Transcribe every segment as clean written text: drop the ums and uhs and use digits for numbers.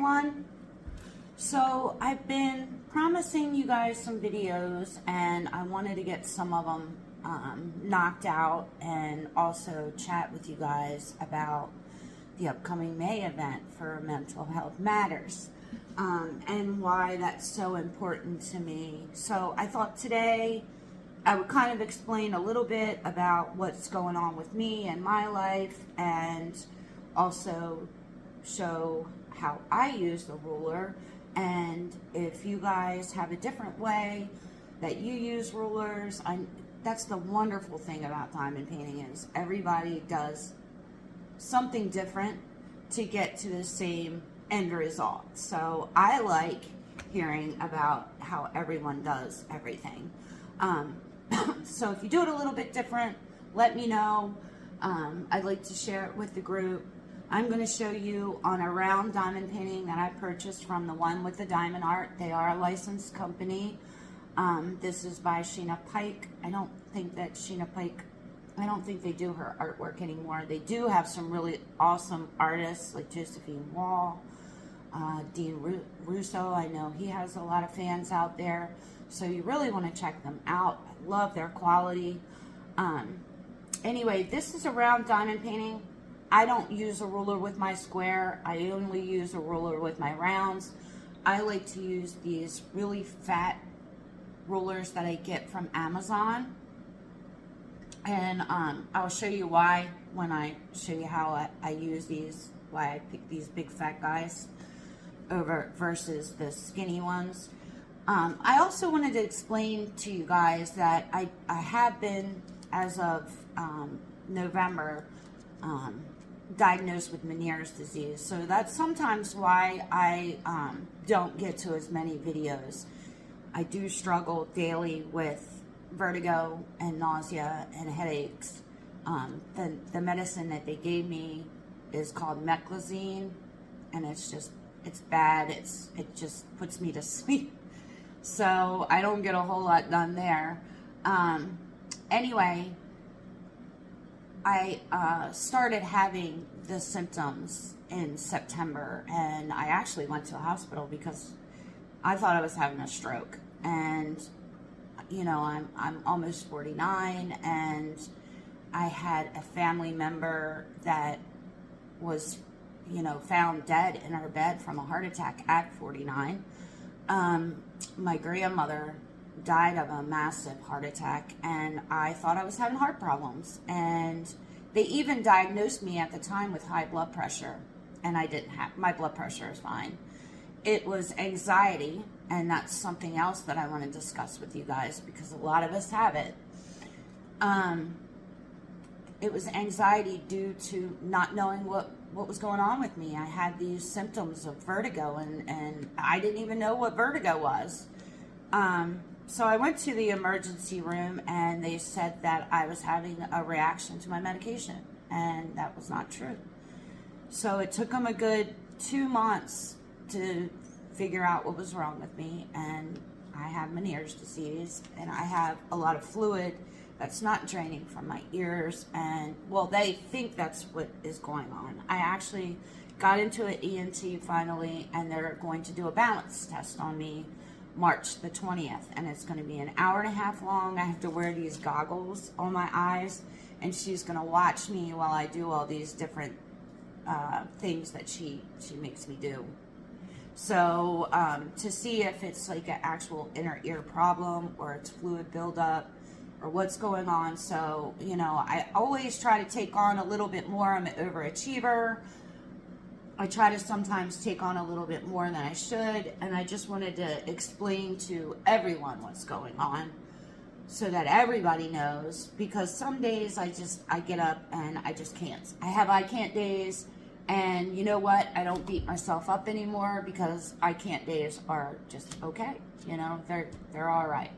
everyone. So I've been promising you guys some videos, and I wanted to get some of them knocked out and also chat with you guys about the upcoming May event for Mental Health Matters and why that's so important to me. So I thought today I would kind of explain a little bit about what's going on with me and my life, and also show how I use the ruler. And if you guys have a different way that you use rulers, that's the wonderful thing about diamond painting, is everybody does something different to get to the same end result. So I like hearing about how everyone does everything. So if you do it a little bit different, let me know. I'd like to share it with the group. I'm going to show you on a round diamond painting that I purchased from the One with the Diamond Art. They are a licensed company. This is by Sheena Pike. I don't think they do her artwork anymore. They do have some really awesome artists like Josephine Wall, Dean Russo. I know he has a lot of fans out there. So you really want to check them out. I love their quality. Anyway, this is a round diamond painting. I don't use a ruler with my square. I only use a ruler with my rounds. I like to use these really fat rulers that I get from Amazon. And I'll show you why when I show you how I use these, why I pick these big fat guys over versus the skinny ones. I also wanted to explain to you guys that I have been, as of November, diagnosed with Meniere's disease. So that's sometimes why I don't get to as many videos. I do struggle daily with vertigo and nausea and headaches. The medicine that they gave me is called Meclizine, and it's bad. It just puts me to sleep. So I don't get a whole lot done there. Anyway, I started having the symptoms in September, and I actually went to the hospital because I thought I was having a stroke. And you know, I'm almost 49, and I had a family member that was, you know, found dead in her bed from a heart attack at 49. My grandmother died of a massive heart attack, and I thought I was having heart problems. And they even diagnosed me at the time with high blood pressure, and I didn't have, my blood pressure is fine. It was anxiety, and that's something else that I want to discuss with you guys, because a lot of us have it. It was anxiety due to not knowing what was going on with me. I had these symptoms of vertigo, and I didn't even know what vertigo was. So I went to the emergency room, and they said that I was having a reaction to my medication, and that was not true. So it took them a good 2 months to figure out what was wrong with me, and I have Meniere's disease, and I have a lot of fluid that's not draining from my ears, and well, they think that's what is going on. I actually got into an ENT finally, and they're going to do a balance test on me March the 20th, and it's going to be an hour and a half long. I have to wear these goggles on my eyes, and she's going to watch me while I do all these different things that she makes me do. So to see if it's like an actual inner ear problem, or it's fluid buildup, or what's going on. So, you know, I always try to take on a little bit more. I'm an overachiever. I try to sometimes take on a little bit more than I should, and I just wanted to explain to everyone what's going on so that everybody knows, because some days I get up and I just can't. I have I can't days, and you know what? I don't beat myself up anymore, because I can't days are just okay. You know, they're all right.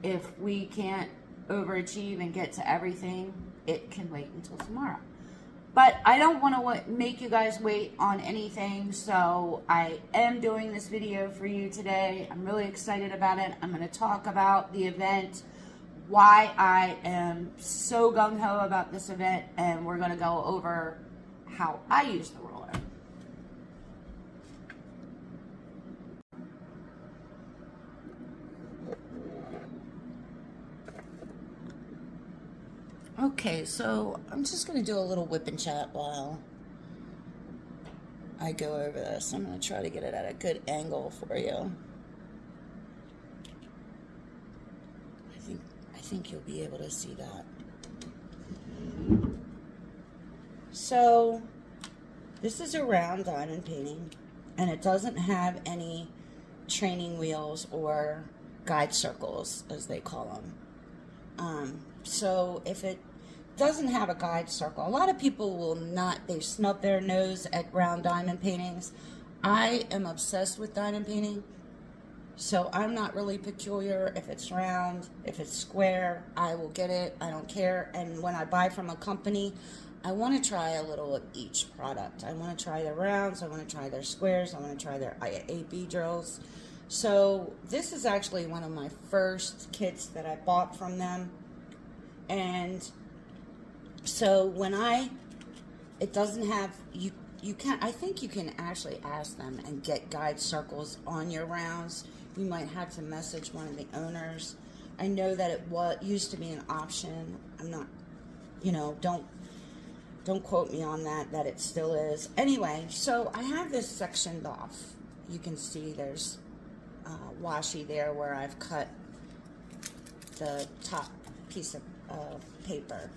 If we can't overachieve and get to everything, it can wait until tomorrow. But I don't want to make you guys wait on anything, so I am doing this video for you today. I'm really excited about it. I'm going to talk about the event, why I am so gung-ho about this event, and we're going to go over how I use the ruler. Okay, so I'm just going to do a little whip and chat while I go over this. I'm going to try to get it at a good angle for you. I think you'll be able to see that. So this is a round diamond painting, and it doesn't have any training wheels or guide circles, as they call them. So if it doesn't have a guide circle, a lot of people will not, they snub their nose at round diamond paintings. I am obsessed with diamond painting, so I'm not really peculiar. If it's round, if it's square, I will get it. I don't care. And when I buy from a company, I want to try a little of each product. I want to try their rounds, I want to try their squares, I want to try their AB drills. So this is actually one of my first kits that I bought from them. And so when it doesn't have, you can, I think you can actually ask them and get guide circles on your rounds. You might have to message one of the owners. I know that it used to be an option. I'm not, you know, don't quote me on that it still is. Anyway, so I have this sectioned off. You can see there's washi there where I've cut the top piece of paper.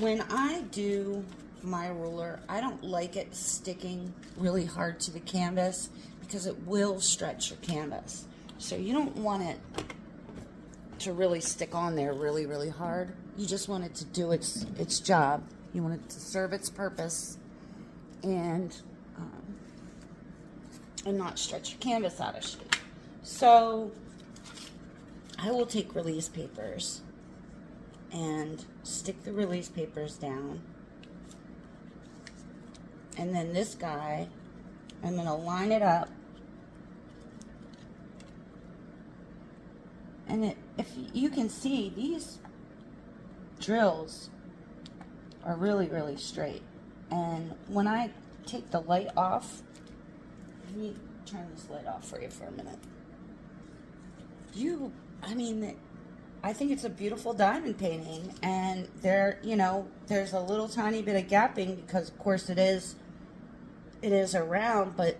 When I do my ruler, I don't like it sticking really hard to the canvas because it will stretch your canvas. So you don't want it to really stick on there really, really hard. You just want it to do its job. You want it to serve its purpose and not stretch your canvas out of shape. So I will take release papers and stick the release papers down. And then this guy, I'm going to line it up. And if you can see, these drills are really, really straight. And when I take the light off, let me turn this light off for you for a minute. I think it's a beautiful diamond painting, and there, you know, there's a little tiny bit of gapping because, of course, it is a round, but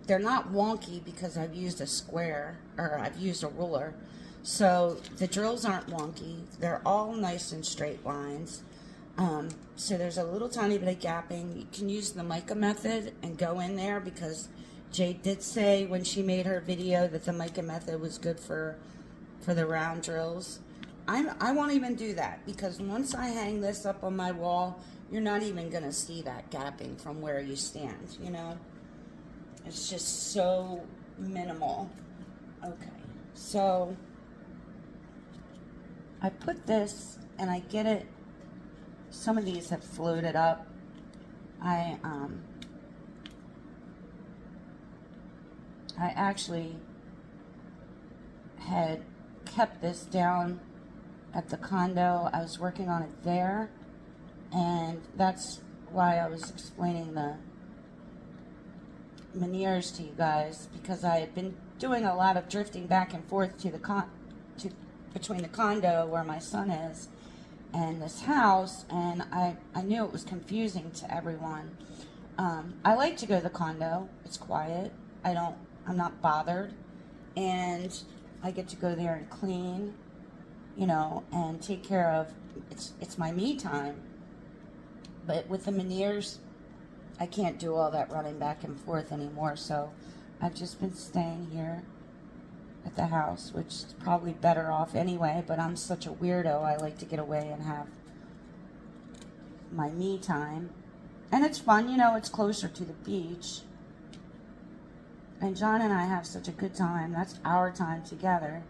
they're not wonky because I've used a square or I've used a ruler. So the drills aren't wonky. They're all nice and straight lines. So there's a little tiny bit of gapping. You can use the mica method and go in there because Jade did say when she made her video that the mica method was good for the round drills. I won't even do that because once I hang this up on my wall, you're not even going to see that gapping from where you stand, you know? It's just so minimal. Okay, so I put this and I get it. Some of these have floated up. I actually had kept this down at the condo. I was working on it there, and that's why I was explaining the Meniere's to you guys, because I had been doing a lot of drifting back and forth to between the condo where my son is and this house, and I knew it was confusing to everyone. I like to go to the condo. It's quiet. I'm not bothered, and I get to go there and clean, you know, and take care of, it's my me time. But with the Meniere's, I can't do all that running back and forth anymore, so I've just been staying here at the house, which is probably better off anyway, but I'm such a weirdo. I like to get away and have my me time. And it's fun, you know, it's closer to the beach. And John and I have such a good time. That's our time together.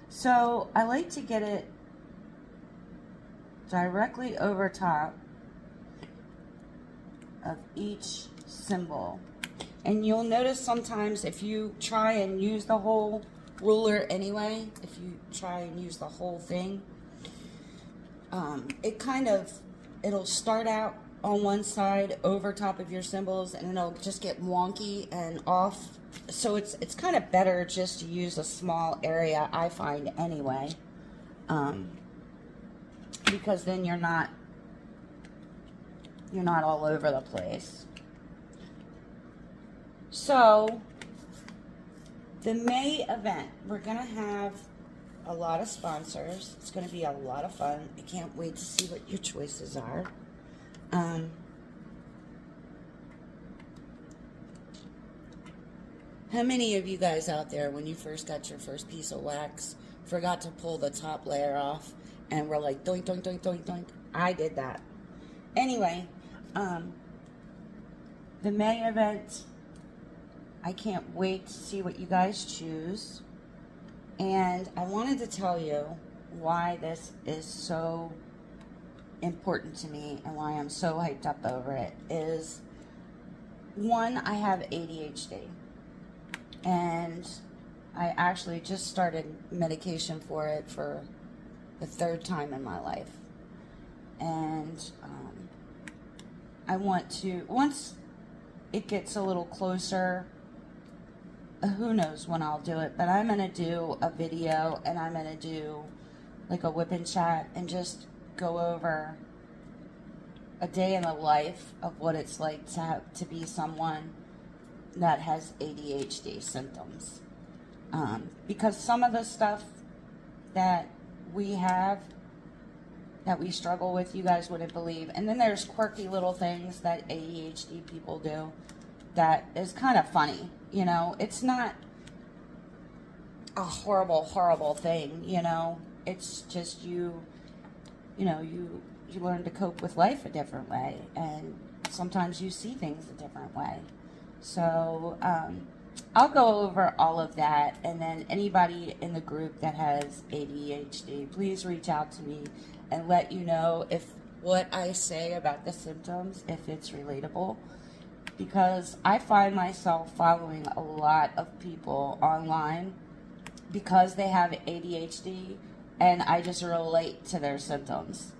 So I like to get it directly over top of each symbol. And you'll notice sometimes if you try and use the whole ruler anyway, if you try and use the whole thing, it'll start out on one side over top of your symbols, and it'll just get wonky and off. So it's kind of better just to use a small area, I find anyway, because then you're not you're not all over the place. So, the May event, we're going to have a lot of sponsors. It's going to be a lot of fun. I can't wait to see what your choices are. How many of you guys out there, when you first got your first piece of wax, forgot to pull the top layer off and were like, doink, doink, doink, doink, doink? I did that. Anyway, the May event, I can't wait to see what you guys choose. And I wanted to tell you why this is so important to me and why I'm so hyped up over it is, one, I have ADHD. And I actually just started medication for it for the 3rd time in my life. And I want to, once it gets a little closer, who knows when I'll do it, but I'm going to do a video and I'm going to do like a whip and chat and just go over a day in the life of what it's like to be someone that has ADHD symptoms. Because some of the stuff that we have, that we struggle with, you guys wouldn't believe. And then there's quirky little things that ADHD people do that is kind of funny. You know, it's not a horrible, horrible thing, you know. It's just you learn to cope with life a different way. And sometimes you see things a different way. So, I'll go over all of that, and then anybody in the group that has ADHD, please reach out to me and let you know if what I say about the symptoms, if it's relatable, because I find myself following a lot of people online because they have ADHD, and I just relate to their symptoms.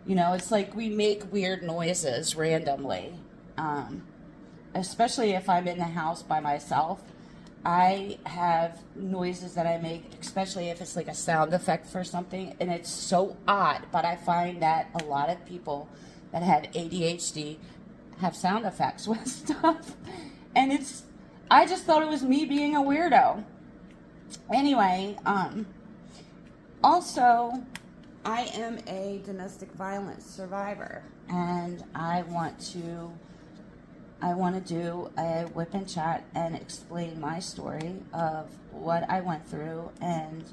You know, it's like we make weird noises randomly. Especially if I'm in the house by myself, I have noises that I make, especially if it's like a sound effect for something, and it's so odd, but I find that a lot of people that have ADHD have sound effects with stuff, and I just thought it was me being a weirdo. Anyway, also, I am a domestic violence survivor, and I want to do a whip and chat and explain my story of what I went through. And,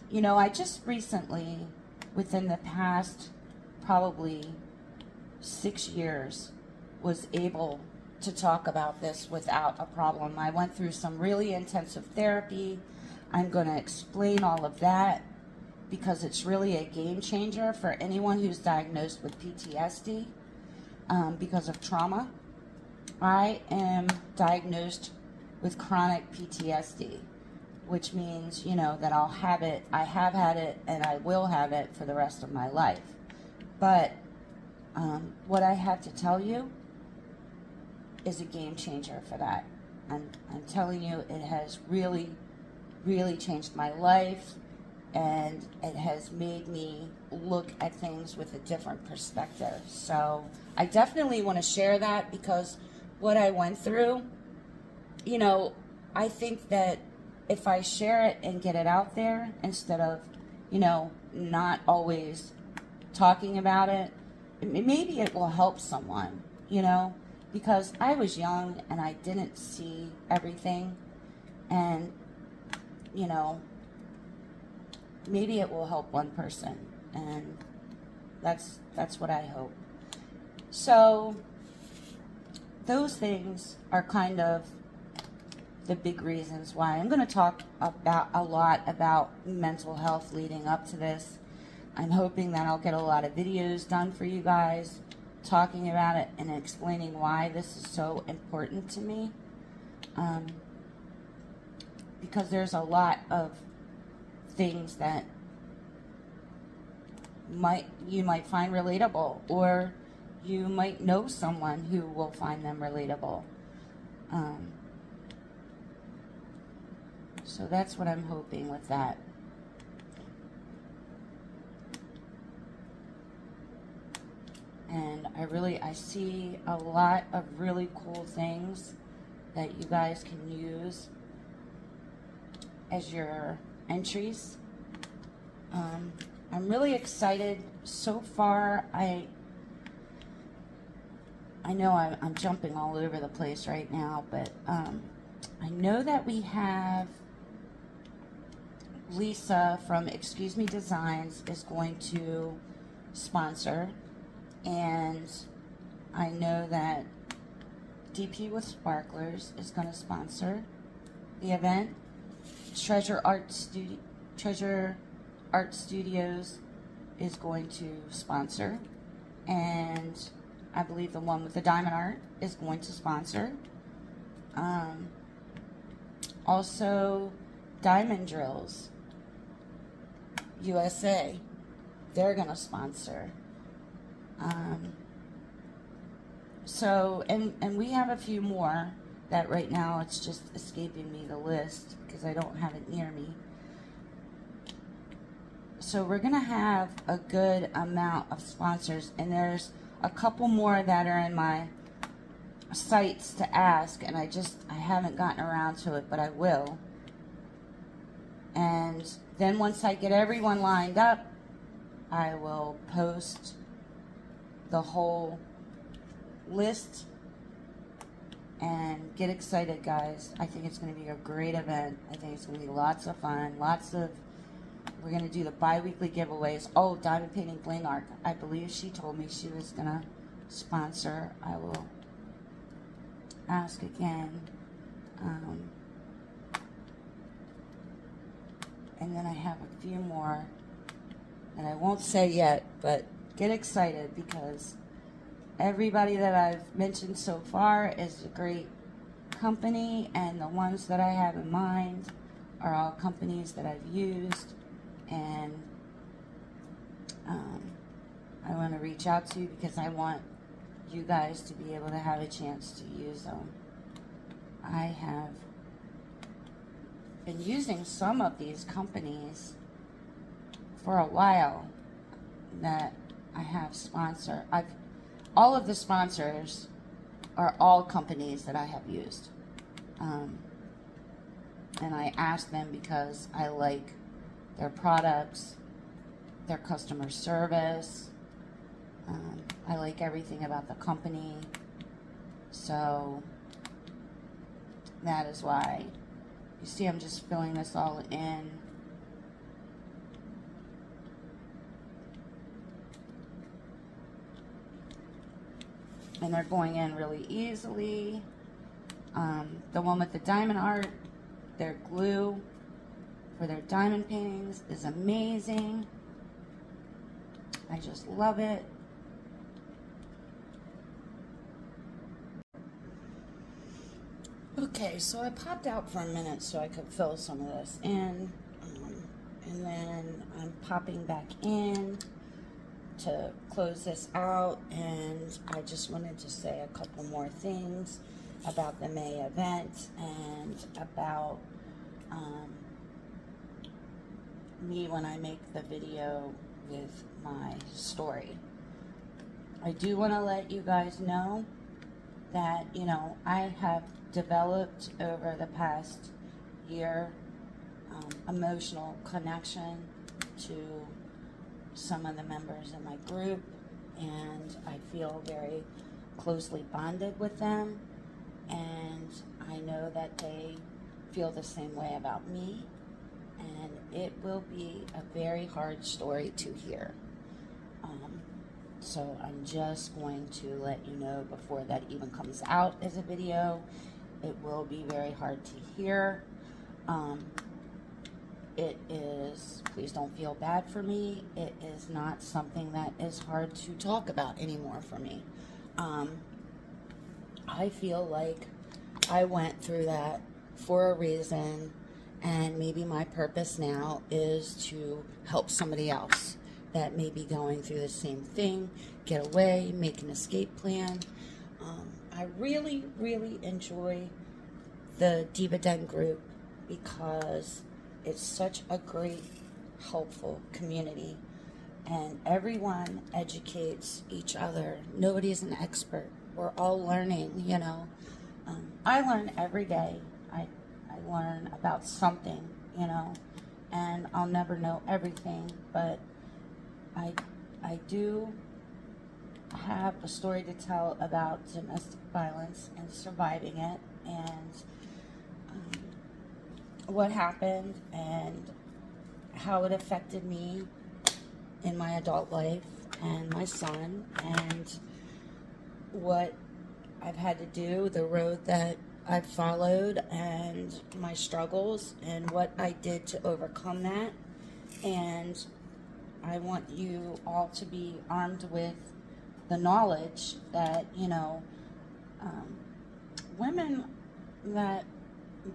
you know, I just recently, within the past probably 6 years, was able to talk about this without a problem. I went through some really intensive therapy. I'm going to explain all of that because it's really a game changer for anyone who's diagnosed with PTSD. Because of trauma. I am diagnosed with chronic PTSD, which means, you know, that I'll have it, I have had it, and I will have it for the rest of my life. But what I have to tell you is a game changer for that. I'm telling you, it has really, really changed my life, and it has made me look at things with a different perspective. So I definitely want to share that because what I went through, you know, I think that if I share it and get it out there instead of, you know, not always talking about it, maybe it will help someone, you know, because I was young and I didn't see everything, and, you know, maybe it will help one person, and that's what I hope. So those things are kind of the big reasons why I'm going to talk about a lot about mental health leading up to this. I'm hoping that I'll get a lot of videos done for you guys talking about it and explaining why this is so important to me, because there's a lot of things that you might find relatable, or you might know someone who will find them relatable. So that's what I'm hoping with that. I see a lot of really cool things that you guys can use as your entries. I'm really excited so far. I know I'm jumping all over the place right now, but I know that we have Lisa from Excuse Me Designs is going to sponsor, and I know that DP with Sparklers is going to sponsor the event. Treasure Art Studios is going to sponsor, and I believe the one with the diamond art is going to sponsor. Also, Diamond Drills USA, they're going to sponsor. So, and we have a few more that right now it's just escaping me the list because I don't have it near me. So we're going to have a good amount of sponsors, and there's a couple more that are in my sites to ask, and I haven't gotten around to it, but I will. And then once I get everyone lined up, I will post the whole list. And get excited, guys. I think it's going to be a great event. I think it's going to be lots of fun. We're going to do the bi-weekly giveaways. Oh, Diamond Painting Bling Art. I believe she told me she was going to sponsor. I will ask again. And then I have a few more that I won't say yet, but get excited because everybody that I've mentioned so far is a great company, and the ones that I have in mind are all companies that I've used, and I want to reach out to because I want you guys to be able to have a chance to use them. I have been using some of these companies for a while that I have sponsored. All of the sponsors are all companies that I have used. And I ask them because I like their products, their customer service. I like everything about the company. So that is why. You see, I'm just filling this all in. And they're going in really easily. The one with the diamond art, their glue for their diamond paintings is amazing. I just love it. Okay, so I popped out for a minute so I could fill some of this in. And then I'm popping back in to close this out, and I just wanted to say a couple more things about the May event and about me when I make the video with my story. I do want to let you guys know that, you know, I have developed over the past year emotional connection to some of the members in my group, and I feel very closely bonded with them, and I know that they feel the same way about me, and it will be a very hard story to hear. So I'm just going to let you know before that even comes out as a video, it will be very hard to hear. It is, please don't feel bad for me, it is not something that is hard to talk about anymore for me. I feel like I went through that for a reason, and maybe my purpose now is to help somebody else that may be going through the same thing, get away, make an escape plan. I really, really enjoy the Diva Den group because it's such a great, helpful community. and everyone educates each other. Nobody's an expert. We're all learning, you know. I learn every day. I learn about something, you know, and I'll never know everything, but I do have a story to tell about domestic violence and surviving it, and what happened and how it affected me in my adult life and my son, and what I've had to do, the road that I've followed, and my struggles, and what I did to overcome that. And I want you all to be armed with the knowledge that, you know, women that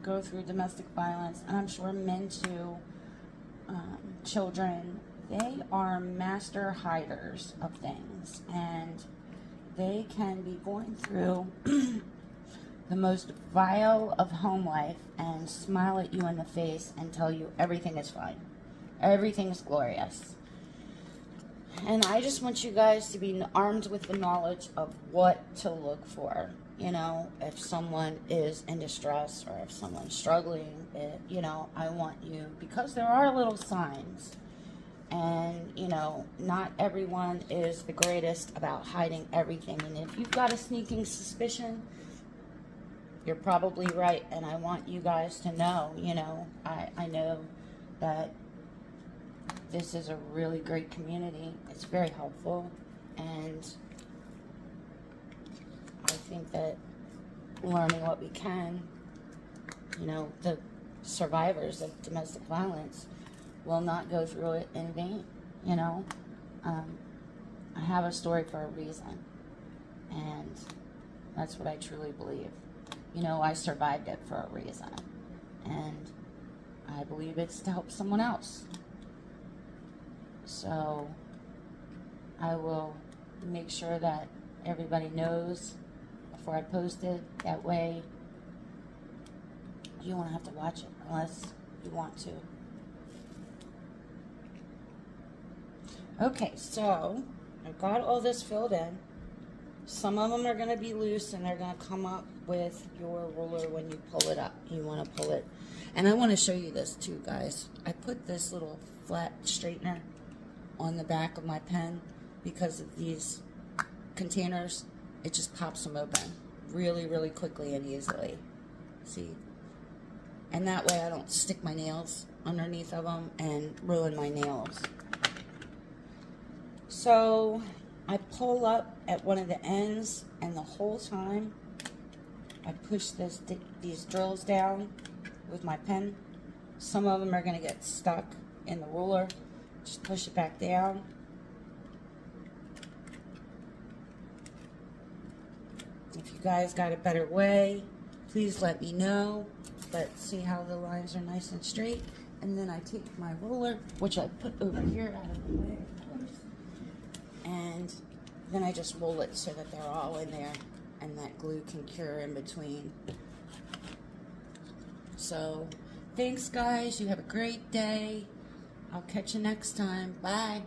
go through domestic violence, and I'm sure men too, children, they are master hiders of things, and they can be going through the most vile of home life and smile at you in the face and tell you everything is fine, everything is glorious. And I just want you guys to be armed with the knowledge of what to look for. You know, if someone is in distress or if someone's struggling, you know, I want you, because there are little signs. And, you know, not everyone is the greatest about hiding everything. And if you've got a sneaking suspicion, you're probably right. And I want you guys to know, you know, I know that this is a really great community. It's very helpful. And I think that learning what we can, you know, the survivors of domestic violence will not go through it in vain, you know. I have a story for a reason, and that's what I truly believe. You know, I survived it for a reason, and I believe it's to help someone else. So I will make sure that everybody knows before I post it. That way you won't have to watch it unless you want to. Okay, so I've got all this filled in. Some of them are going to be loose, and they're going to come up with your ruler when you pull it up. You want to pull it. And I want to show you this too, guys. I put this little flat straightener on the back of my pen because of these containers. It just pops them open really, really quickly and easily. See? And that way I don't stick my nails underneath of them and ruin my nails. So I pull up at one of the ends, and the whole time I push these drills down with my pen. Some of them are going to get stuck in the ruler. Just push it back down. If you guys got a better way, please let me know. But see how the lines are nice and straight? And then I take my ruler, which I put over here out of the way, of course. And then I just roll it so that they're all in there and that glue can cure in between. So, thanks guys. You have a great day. I'll catch you next time. Bye.